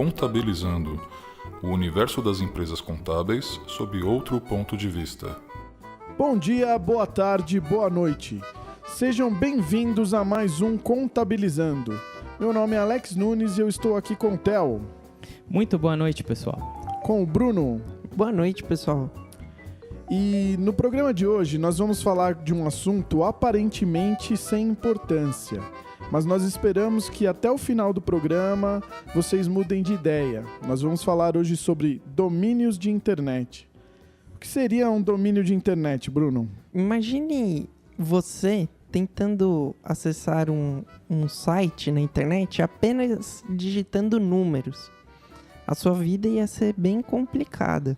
Contabilizando, o universo das empresas contábeis sob outro ponto de vista. Bom dia, boa tarde, boa noite. Sejam bem-vindos a mais um Contabilizando. Meu nome é Alex Nunes e eu estou aqui com o Theo. Muito boa noite, pessoal. Com o Bruno. Boa noite, pessoal. E no programa de hoje nós vamos falar de um assunto aparentemente sem importância, mas nós esperamos que até o final do programa vocês mudem de ideia. Nós vamos falar hoje sobre domínios de internet. O que seria um domínio de internet, Bruno? Imagine você tentando acessar um site na internet apenas digitando números. A sua vida ia ser bem complicada.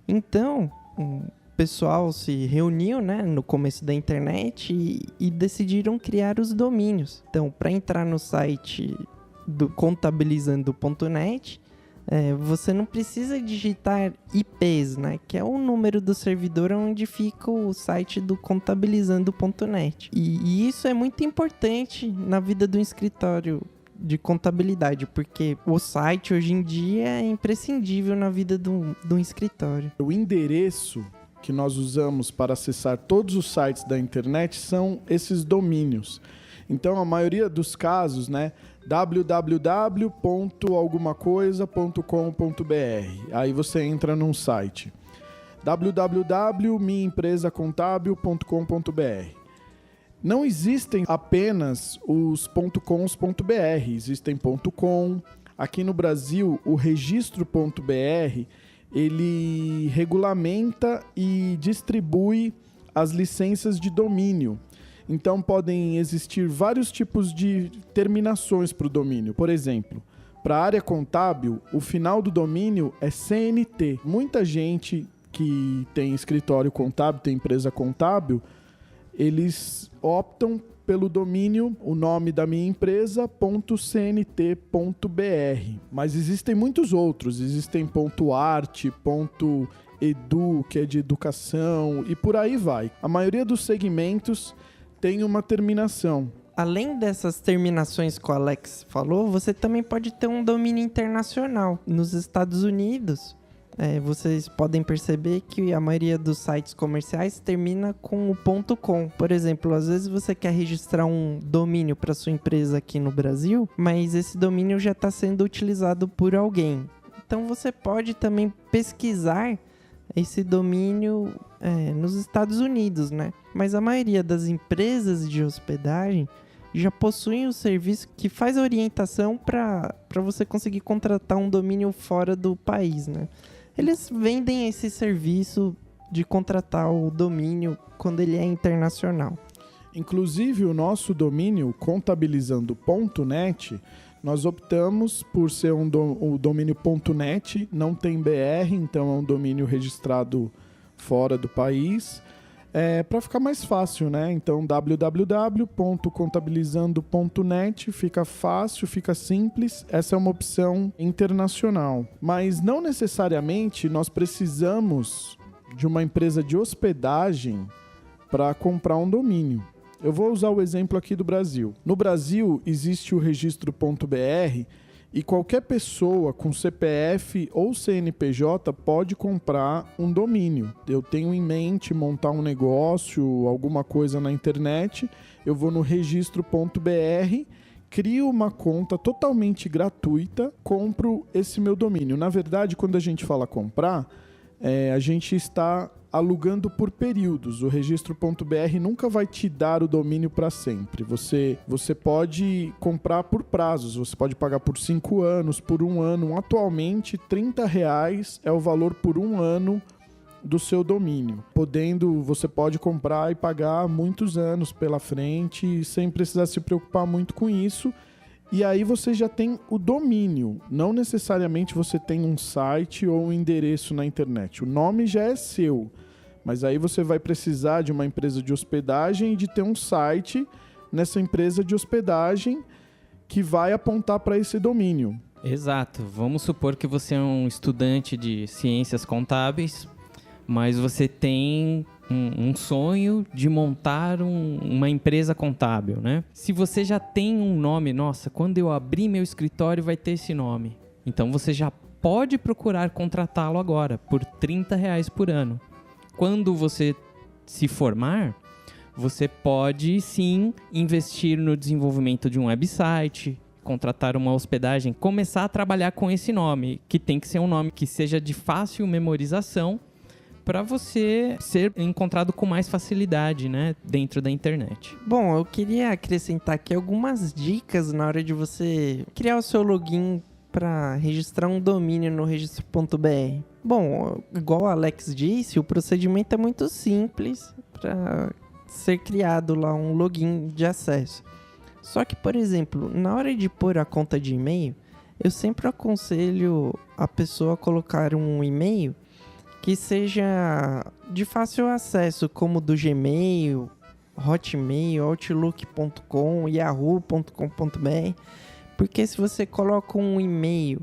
Então, o pessoal se reuniu, no começo da internet e decidiram criar os domínios. Então, para entrar no site do contabilizando.net, você não precisa digitar IPs, que é o número do servidor onde fica o site do contabilizando.net. E isso é muito importante na vida do escritório de contabilidade, porque o site hoje em dia é imprescindível na vida do escritório. O endereço que nós usamos para acessar todos os sites da internet são esses domínios. Então, a maioria dos casos, www.algumacoisa.com.br. Aí você entra num site. www.minhaempresacontabil.com.br. Não existem apenas os .com.br, existem .com. Aqui no Brasil, o registro.br, ele regulamenta e distribui as licenças de domínio. Então, podem existir vários tipos de terminações para o domínio. Por exemplo, para a área contábil, o final do domínio é CNT. Muita gente que tem escritório contábil, tem empresa contábil, eles optam pelo domínio, o nome da minha empresa, .cnt.br. Mas existem muitos outros, existem .art, .edu, que é de educação, e por aí vai. A maioria dos segmentos tem uma terminação. Além dessas terminações que o Alex falou, você também pode ter um domínio internacional. Nos Estados Unidos, vocês podem perceber que a maioria dos sites comerciais termina com o .com. Por exemplo, às vezes você quer registrar um domínio para sua empresa aqui no Brasil, mas esse domínio já está sendo utilizado por alguém. Então você pode também pesquisar esse domínio nos Estados Unidos, Mas a maioria das empresas de hospedagem já possuem o serviço que faz a orientação para você conseguir contratar um domínio fora do país, Eles vendem esse serviço de contratar o domínio quando ele é internacional. Inclusive, o nosso domínio, contabilizando.net, nós optamos por ser o domínio .net, não tem BR, então é um domínio registrado fora do país. Para ficar mais fácil, Então, www.contabilizando.net fica fácil, fica simples. Essa é uma opção internacional. Mas não necessariamente nós precisamos de uma empresa de hospedagem para comprar um domínio. Eu vou usar o exemplo aqui do Brasil. No Brasil, existe o registro.br e qualquer pessoa com CPF ou CNPJ pode comprar um domínio. Eu tenho em mente montar um negócio, alguma coisa na internet, eu vou no registro.br, crio uma conta totalmente gratuita, compro esse meu domínio. Na verdade, quando a gente fala comprar, a gente está alugando por períodos. O registro.br nunca vai te dar o domínio para sempre. Você pode comprar por prazos, você pode pagar por 5 anos, por 1 ano. Atualmente, R$30 é o valor por 1 ano do seu domínio. Você pode comprar e pagar muitos anos pela frente, sem precisar se preocupar muito com isso. E aí você já tem o domínio. Não necessariamente você tem um site ou um endereço na internet. O nome já é seu. Mas aí você vai precisar de uma empresa de hospedagem e de ter um site nessa empresa de hospedagem que vai apontar para esse domínio. Exato. Vamos supor que você é um estudante de ciências contábeis, mas você tem um sonho de montar uma empresa contábil, Se você já tem um nome, nossa, quando eu abrir meu escritório vai ter esse nome. Então você já pode procurar contratá-lo agora por R$30 por ano. Quando você se formar, você pode sim investir no desenvolvimento de um website, contratar uma hospedagem, começar a trabalhar com esse nome, que tem que ser um nome que seja de fácil memorização para você ser encontrado com mais facilidade, né, dentro da internet. Bom, eu queria acrescentar aqui algumas dicas na hora de você criar o seu login para registrar um domínio no registro.br. Bom, igual o Alex disse, o procedimento é muito simples para ser criado lá um login de acesso. Só que, por exemplo, na hora de pôr a conta de e-mail, eu sempre aconselho a pessoa a colocar um e-mail que seja de fácil acesso, como do Gmail, Hotmail, Outlook.com, Yahoo.com.br, porque se você coloca um e-mail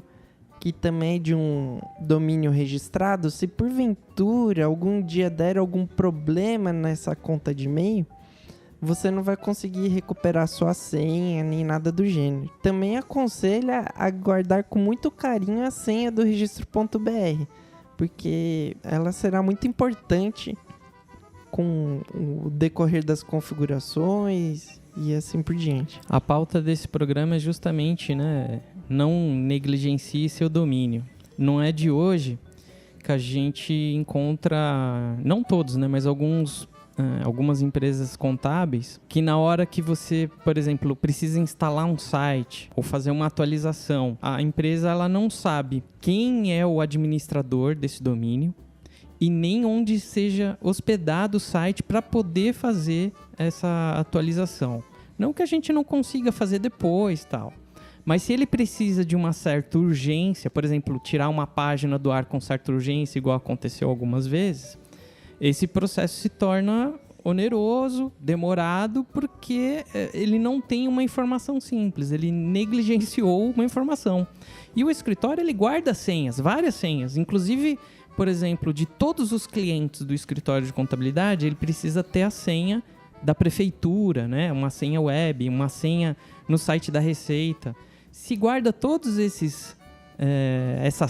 que também é de um domínio registrado, se porventura algum dia der algum problema nessa conta de e-mail, você não vai conseguir recuperar sua senha nem nada do gênero. Também aconselho a guardar com muito carinho a senha do registro.br, porque ela será muito importante com o decorrer das configurações e assim por diante. A pauta desse programa é justamente, né, não negligencie seu domínio. Não é de hoje que a gente encontra, não todos, né, mas algumas empresas contábeis que na hora que você, por exemplo, precisa instalar um site ou fazer uma atualização, a empresa ela não sabe quem é o administrador desse domínio e nem onde seja hospedado o site para poder fazer essa atualização. Não que a gente não consiga fazer depois, tal. Mas se ele precisa de uma certa urgência, por exemplo, tirar uma página do ar com certa urgência, igual aconteceu algumas vezes, esse processo se torna oneroso, demorado, porque ele não tem uma informação simples, ele negligenciou uma informação. E o escritório, ele guarda senhas, várias senhas, inclusive, por exemplo, de todos os clientes do escritório de contabilidade, ele precisa ter a senha da prefeitura, né? Uma senha web, uma senha no site da Receita. Se guarda todos essas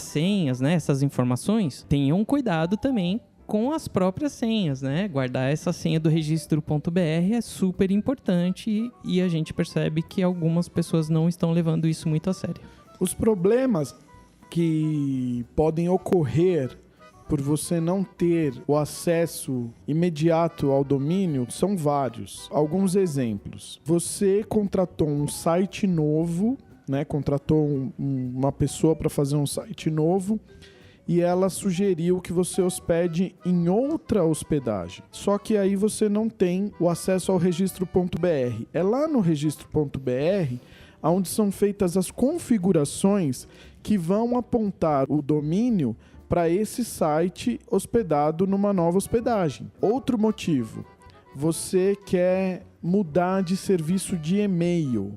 senhas, né? Essas informações, tenham cuidado também com as próprias senhas, né? Guardar essa senha do registro.br é super importante e a gente percebe que algumas pessoas não estão levando isso muito a sério. Os problemas que podem ocorrer por você não ter o acesso imediato ao domínio são vários. Alguns exemplos. Você contratou um site novo, né? Contratou uma pessoa para fazer um site novo e ela sugeriu que você hospede em outra hospedagem. Só que aí você não tem o acesso ao registro.br. É lá no registro.br onde são feitas as configurações que vão apontar o domínio para esse site hospedado numa nova hospedagem. Outro motivo, você quer mudar de serviço de e-mail.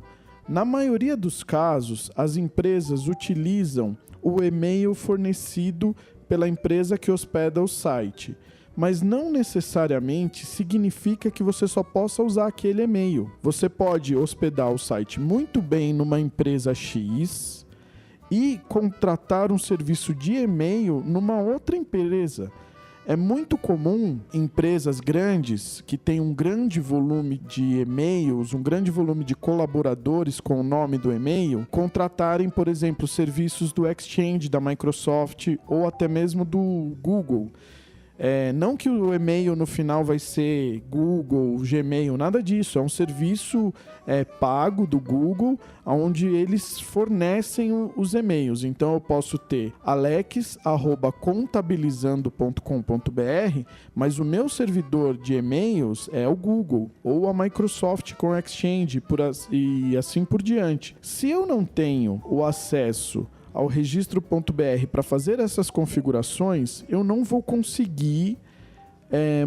Na maioria dos casos, as empresas utilizam o e-mail fornecido pela empresa que hospeda o site, mas não necessariamente significa que você só possa usar aquele e-mail. Você pode hospedar o site muito bem numa empresa X e contratar um serviço de e-mail numa outra empresa. É muito comum empresas grandes que têm um grande volume de e-mails, um grande volume de colaboradores com o nome do e-mail, contratarem, por exemplo, serviços do Exchange, da Microsoft ou até mesmo do Google. Não que o e-mail no final vai ser Google, Gmail, nada disso. É um serviço pago do Google, onde eles fornecem os e-mails. Então eu posso ter alex@contabilizando.com.br, mas o meu servidor de e-mails é o Google ou a Microsoft com Exchange e assim por diante. Se eu não tenho o acesso ao registro.br para fazer essas configurações, eu não vou conseguir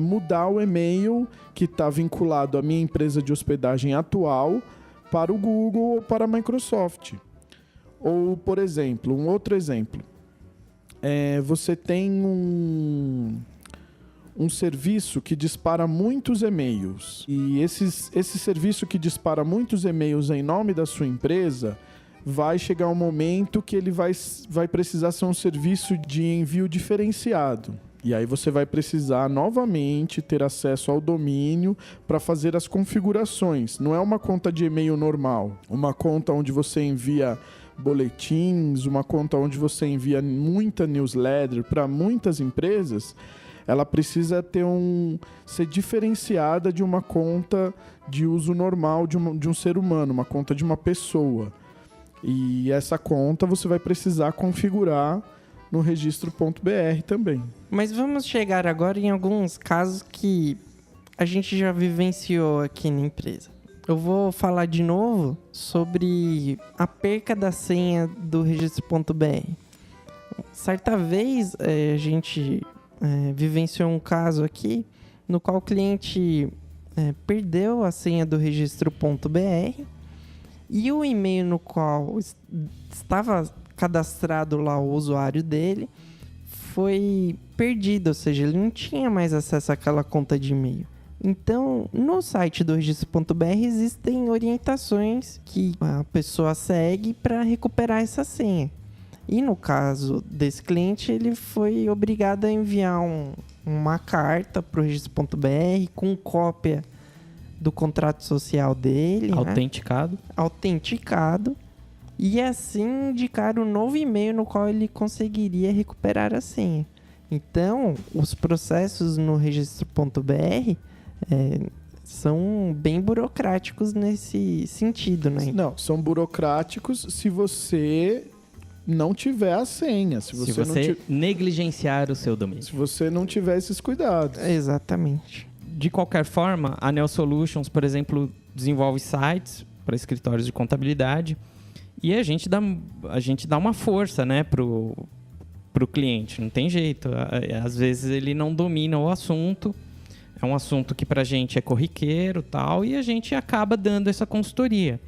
mudar o e-mail que está vinculado à minha empresa de hospedagem atual para o Google ou para a Microsoft. Ou, por exemplo, um outro exemplo. Você tem um serviço que dispara muitos e-mails. E esse serviço que dispara muitos e-mails em nome da sua empresa vai chegar um momento que ele vai precisar ser um serviço de envio diferenciado. E aí você vai precisar novamente ter acesso ao domínio para fazer as configurações. Não é uma conta de e-mail normal, uma conta onde você envia boletins, uma conta onde você envia muita newsletter para muitas empresas. Ela precisa ser diferenciada de uma conta de uso normal de um ser humano, uma conta de uma pessoa. E essa conta você vai precisar configurar no registro.br também. Mas vamos chegar agora em alguns casos que a gente já vivenciou aqui na empresa. Eu vou falar de novo sobre a perca da senha do registro.br. Certa vez a gente vivenciou um caso aqui no qual o cliente perdeu a senha do registro.br e o e-mail no qual estava cadastrado lá o usuário dele foi perdido, ou seja, ele não tinha mais acesso àquela conta de e-mail. Então, no site do registro.br existem orientações que a pessoa segue para recuperar essa senha. E no caso desse cliente, ele foi obrigado a enviar uma carta para o registro.br com cópia do contrato social dele. Autenticado. Né? Autenticado. E assim indicar um novo e-mail no qual ele conseguiria recuperar a senha. Então, os processos no registro.br são bem burocráticos nesse sentido, né? Não, são burocráticos se você não tiver a senha. Se você negligenciar o seu domínio. Se você não tiver esses cuidados. Exatamente. De qualquer forma, a Neo Solutions, por exemplo, desenvolve sites para escritórios de contabilidade. E a gente dá uma força, né, pro cliente, não tem jeito. Às vezes ele não domina o assunto, é um assunto que pra gente é corriqueiro tal, e a gente acaba dando essa consultoria.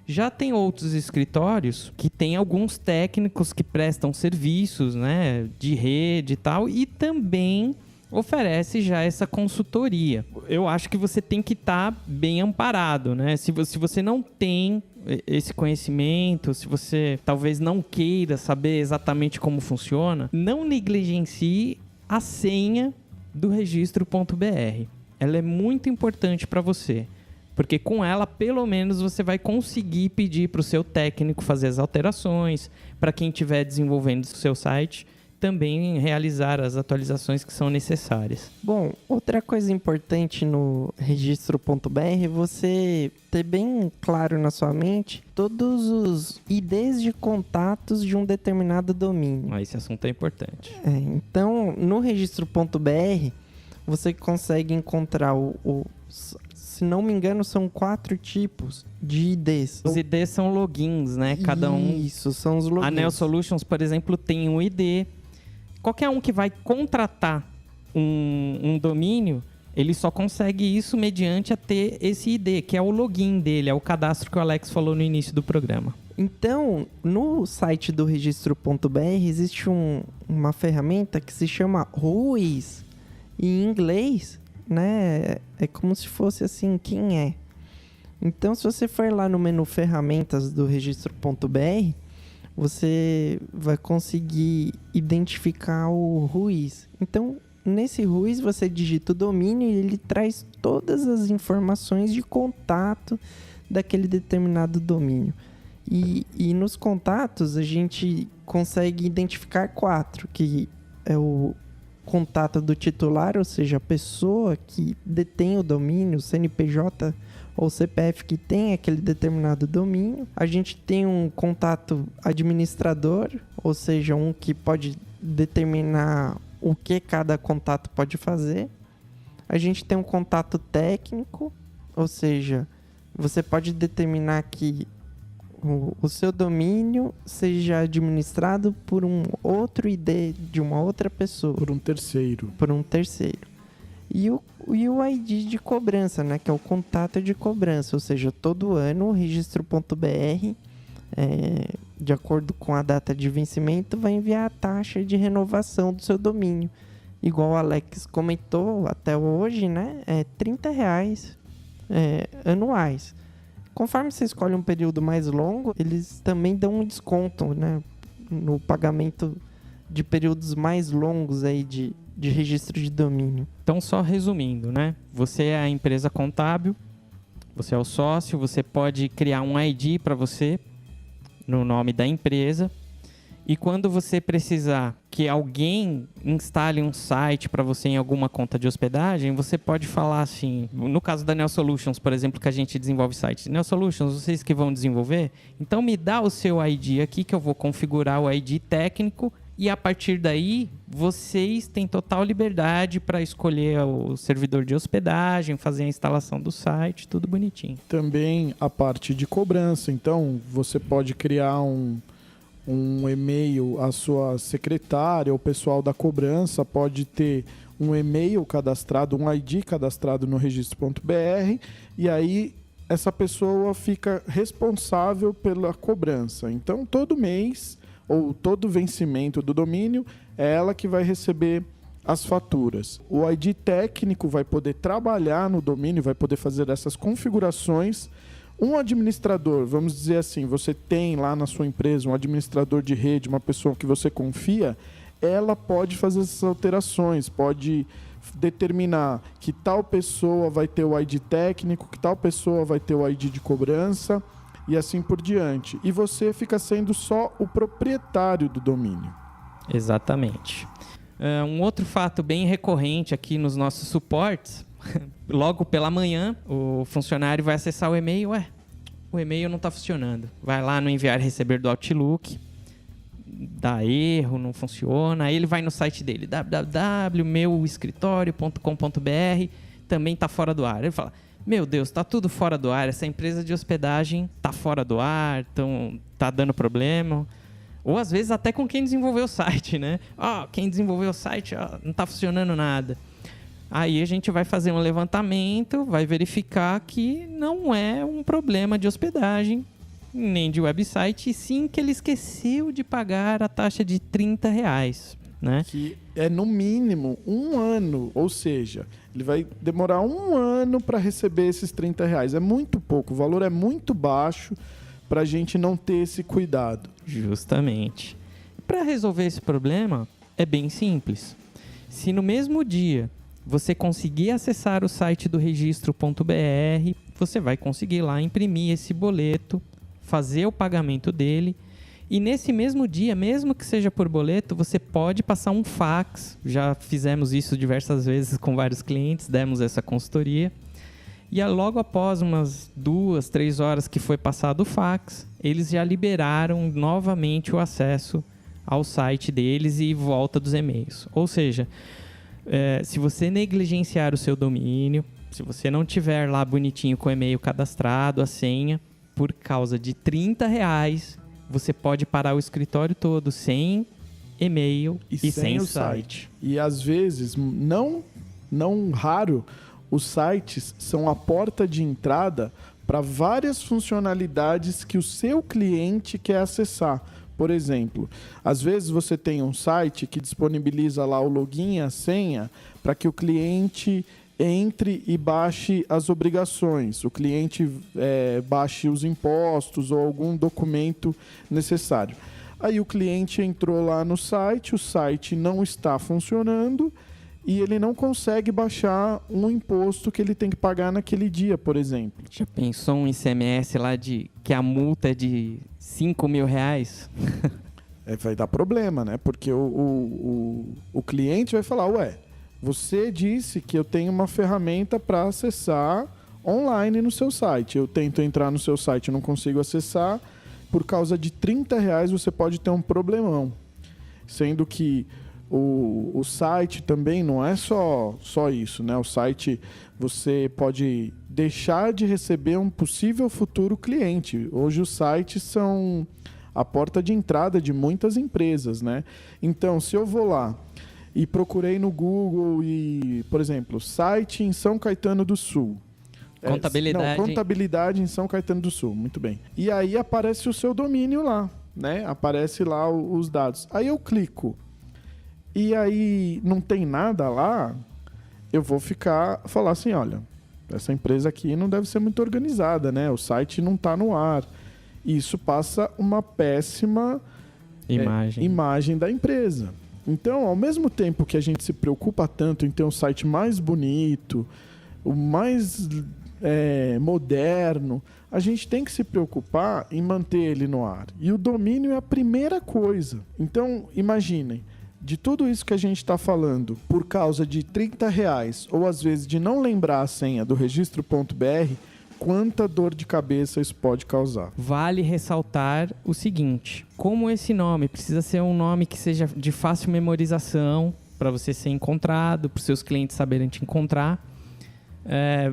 Já tem outros escritórios que tem alguns técnicos que prestam serviços, né, de rede e tal, e também oferece já essa consultoria. Eu acho que você tem que estar bem amparado, né? Se você não tem esse conhecimento, se você talvez não queira saber exatamente como funciona, não negligencie a senha do registro.br. Ela é muito importante para você, porque com ela, pelo menos, você vai conseguir pedir para o seu técnico fazer as alterações, para quem estiver desenvolvendo o seu site, também realizar as atualizações que são necessárias. Bom, outra coisa importante no registro.br é você ter bem claro na sua mente todos os IDs de contatos de um determinado domínio. Esse assunto é importante. Então, no registro.br, você consegue encontrar se não me engano, são 4 tipos de IDs. Os IDs são logins, né? Cada um. Isso, são os logins. A Neo Solutions, por exemplo, tem um ID. Qualquer um que vai contratar um domínio, ele só consegue isso mediante a ter esse ID, que é o login dele, é o cadastro que o Alex falou no início do programa. Então, no site do registro.br existe uma ferramenta que se chama Whois. Em inglês, né, é como se fosse assim, quem é. Então, se você for lá no menu ferramentas do registro.br, você vai conseguir identificar o Whois. Então, nesse Whois, você digita o domínio e ele traz todas as informações de contato daquele determinado domínio. E nos contatos, a gente consegue identificar 4, que é o contato do titular, ou seja, a pessoa que detém o domínio, o CNPJ ou CPF que tem aquele determinado domínio. A gente tem um contato administrador, ou seja, um que pode determinar o que cada contato pode fazer. A gente tem um contato técnico, ou seja, você pode determinar que o seu domínio seja administrado por um outro ID de uma outra pessoa. Por um terceiro. E o ID de cobrança, né? Que é o contato de cobrança. Ou seja, todo ano o registro.br, de acordo com a data de vencimento, vai enviar a taxa de renovação do seu domínio. Igual o Alex comentou até hoje, né? R$30 anuais. Conforme você escolhe um período mais longo, eles também dão um desconto, né? No pagamento de períodos mais longos aí de registro de domínio. Então, só resumindo, né? Você é a empresa contábil, você é o sócio, você pode criar um ID para você no nome da empresa. E quando você precisar que alguém instale um site para você em alguma conta de hospedagem, você pode falar assim, no caso da Neo Solutions, por exemplo, que a gente desenvolve sites. Neo Solutions, vocês que vão desenvolver, então me dá o seu ID aqui que eu vou configurar o ID técnico e a partir daí vocês têm total liberdade para escolher o servidor de hospedagem, fazer a instalação do site, tudo bonitinho. Também a parte de cobrança. Então, você pode criar um e-mail, a sua secretária, o pessoal da cobrança pode ter um e-mail cadastrado, um ID cadastrado no registro.br e aí essa pessoa fica responsável pela cobrança. Então, todo mês ou todo vencimento do domínio é ela que vai receber as faturas. O ID técnico vai poder trabalhar no domínio, vai poder fazer essas configurações. Um administrador, vamos dizer assim, você tem lá na sua empresa um administrador de rede, uma pessoa que você confia, ela pode fazer essas alterações, pode determinar que tal pessoa vai ter o ID técnico, que tal pessoa vai ter o ID de cobrança e assim por diante. E você fica sendo só o proprietário do domínio. Exatamente. Um outro fato bem recorrente aqui nos nossos suportes, logo pela manhã, o funcionário vai acessar o e-mail, o e-mail não está funcionando. Vai lá no enviar e receber do Outlook, dá erro, não funciona. Aí ele vai no site dele, www.meuescritorio.com.br, também está fora do ar. Ele fala, meu Deus, está tudo fora do ar, essa empresa de hospedagem está fora do ar, está dando problema. Ou às vezes até com quem desenvolveu o site, né? Quem desenvolveu o site não está funcionando nada. Aí a gente vai fazer um levantamento, vai verificar que não é um problema de hospedagem, nem de website, e sim que ele esqueceu de pagar a taxa de R$30, né? Que é no mínimo 1 ano, ou seja, ele vai demorar 1 ano para receber esses R$30. É muito pouco, o valor é muito baixo para a gente não ter esse cuidado. Justamente. Para resolver esse problema, é bem simples. Se no mesmo dia você conseguir acessar o site do registro.br, você vai conseguir lá imprimir esse boleto, fazer o pagamento dele. E nesse mesmo dia, mesmo que seja por boleto, você pode passar um fax. Já fizemos isso diversas vezes com vários clientes, demos essa consultoria. E logo após umas 2, 3 horas que foi passado o fax, eles já liberaram novamente o acesso ao site deles e volta dos e-mails. Ou seja, se você negligenciar o seu domínio, se você não tiver lá bonitinho com o e-mail cadastrado, a senha, por causa de R$30, você pode parar o escritório todo sem e-mail e sem o site. E às vezes, não raro, os sites são a porta de entrada para várias funcionalidades que o seu cliente quer acessar. Por exemplo, às vezes você tem um site que disponibiliza lá o login e a senha para que o cliente entre e baixe as obrigações, o cliente baixe os impostos ou algum documento necessário. Aí o cliente entrou lá no site, o site não está funcionando e ele não consegue baixar um imposto que ele tem que pagar naquele dia, por exemplo. Já pensou um ICMS lá que a multa é de R$5.000? Vai dar problema, né? Porque o cliente vai falar, você disse que eu tenho uma ferramenta para acessar online no seu site. Eu tento entrar no seu site e não consigo acessar. Por causa de R$30 você pode ter um problemão. Sendo que o site também não é só isso, né? O site você pode deixar de receber um possível futuro cliente. Hoje os sites são a porta de entrada de muitas empresas, né? Então, se eu vou lá e procurei no Google e, por exemplo, site em São Caetano do Sul. Contabilidade em São Caetano do Sul, muito bem. E aí aparece o seu domínio lá, né? Aparece lá os dados. Aí eu clico e aí não tem nada lá, eu vou falar assim, olha, essa empresa aqui não deve ser muito organizada, né? O site não está no ar. Isso passa uma péssima imagem da empresa. Então, ao mesmo tempo que a gente se preocupa tanto em ter um site mais bonito, o mais moderno, a gente tem que se preocupar em manter ele no ar. E o domínio é a primeira coisa. Então, imaginem, de tudo isso que a gente está falando, por causa de R$30, ou às vezes de não lembrar a senha do registro.br, quanta dor de cabeça isso pode causar. Vale ressaltar o seguinte: como esse nome precisa ser um nome que seja de fácil memorização, para você ser encontrado, para os seus clientes saberem te encontrar,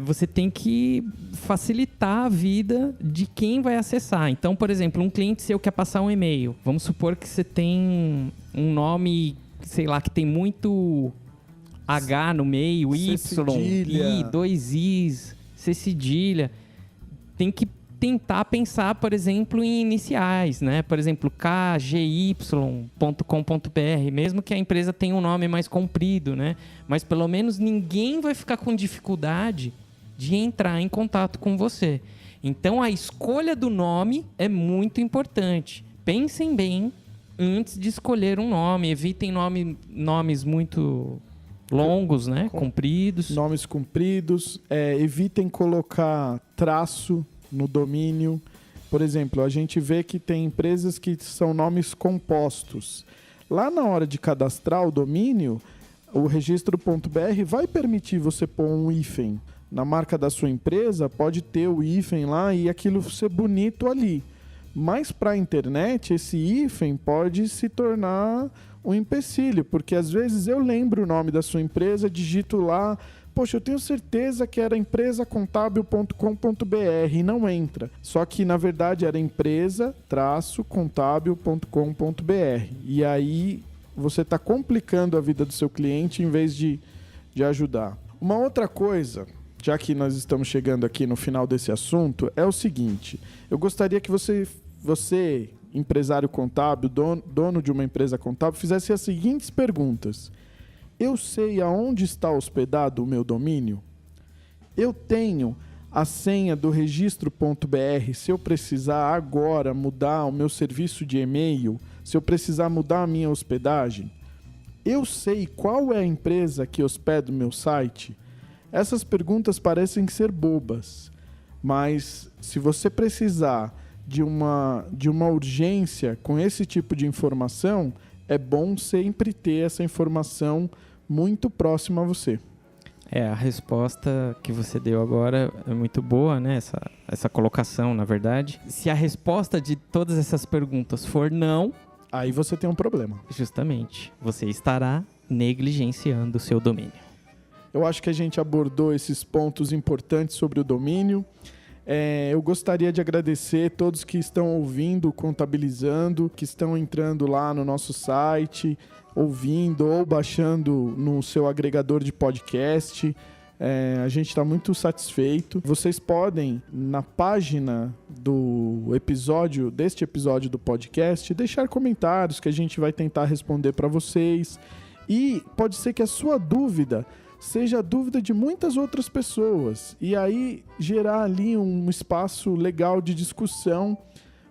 você tem que facilitar a vida de quem vai acessar. Então, por exemplo, um cliente seu quer passar um e-mail. Vamos supor que você tem um nome, sei lá, que tem muito H no meio, Y, I, 2 Is, C cedilha. Tem que tentar pensar, por exemplo, em iniciais, né? Por exemplo, kgy.com.br, mesmo que a empresa tenha um nome mais comprido, né? Mas pelo menos ninguém vai ficar com dificuldade de entrar em contato com você. Então a escolha do nome é muito importante. Pensem bem antes de escolher um nome. Evitem nomes muito longos, né? Compridos. Nomes compridos. Evitem colocar traço no domínio. Por exemplo, a gente vê que tem empresas que são nomes compostos. Lá na hora de cadastrar o domínio, o registro.br vai permitir você pôr um hífen. Na marca da sua empresa, pode ter o hífen lá e aquilo ser bonito ali. Mas para a internet, esse hífen pode se tornar um empecilho, porque às vezes eu lembro o nome da sua empresa, digito lá, poxa, eu tenho certeza que era empresacontábil.com.br e não entra. Só que, na verdade, era empresa-contábil.com.br. E aí você está complicando a vida do seu cliente em vez de ajudar. Uma outra coisa, já que nós estamos chegando aqui no final desse assunto, é o seguinte. Eu gostaria que você empresário contábil, dono de uma empresa contábil, fizesse as seguintes perguntas. Eu sei aonde está hospedado o meu domínio? Eu tenho a senha do registro.br se eu precisar agora mudar o meu serviço de e-mail, se eu precisar mudar a minha hospedagem? Eu sei qual é a empresa que hospeda o meu site? Essas perguntas parecem ser bobas, mas se você precisar de uma urgência com esse tipo de informação, é bom sempre ter essa informação muito próxima a você. A resposta que você deu agora é muito boa, né? Essa colocação, na verdade. Se a resposta de todas essas perguntas for não, aí você tem um problema. Justamente. Você estará negligenciando o seu domínio. Eu acho que a gente abordou esses pontos importantes sobre o domínio. Eu gostaria de agradecer todos que estão ouvindo, contabilizando, que estão entrando lá no nosso site, ouvindo ou baixando no seu agregador de podcast. A gente está muito satisfeito. Vocês podem, na página deste episódio do podcast, deixar comentários que a gente vai tentar responder para vocês. E pode ser que a sua dúvida seja a dúvida de muitas outras pessoas, e aí gerar ali um espaço legal de discussão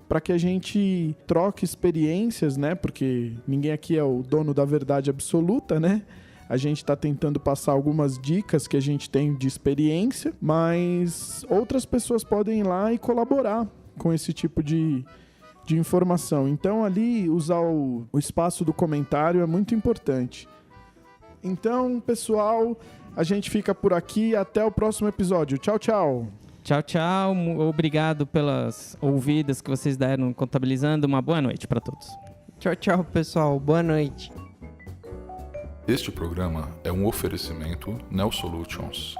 para que a gente troque experiências, né? Porque ninguém aqui é o dono da verdade absoluta, né? A gente está tentando passar algumas dicas que a gente tem de experiência, mas outras pessoas podem ir lá e colaborar com esse tipo de informação. Então ali usar o espaço do comentário é muito importante. Então, pessoal, a gente fica por aqui. Até o próximo episódio. Tchau, tchau. Tchau, tchau. Obrigado pelas ouvidas que vocês deram contabilizando. Uma boa noite para todos. Tchau, tchau, pessoal. Boa noite. Este programa é um oferecimento Neo Solutions.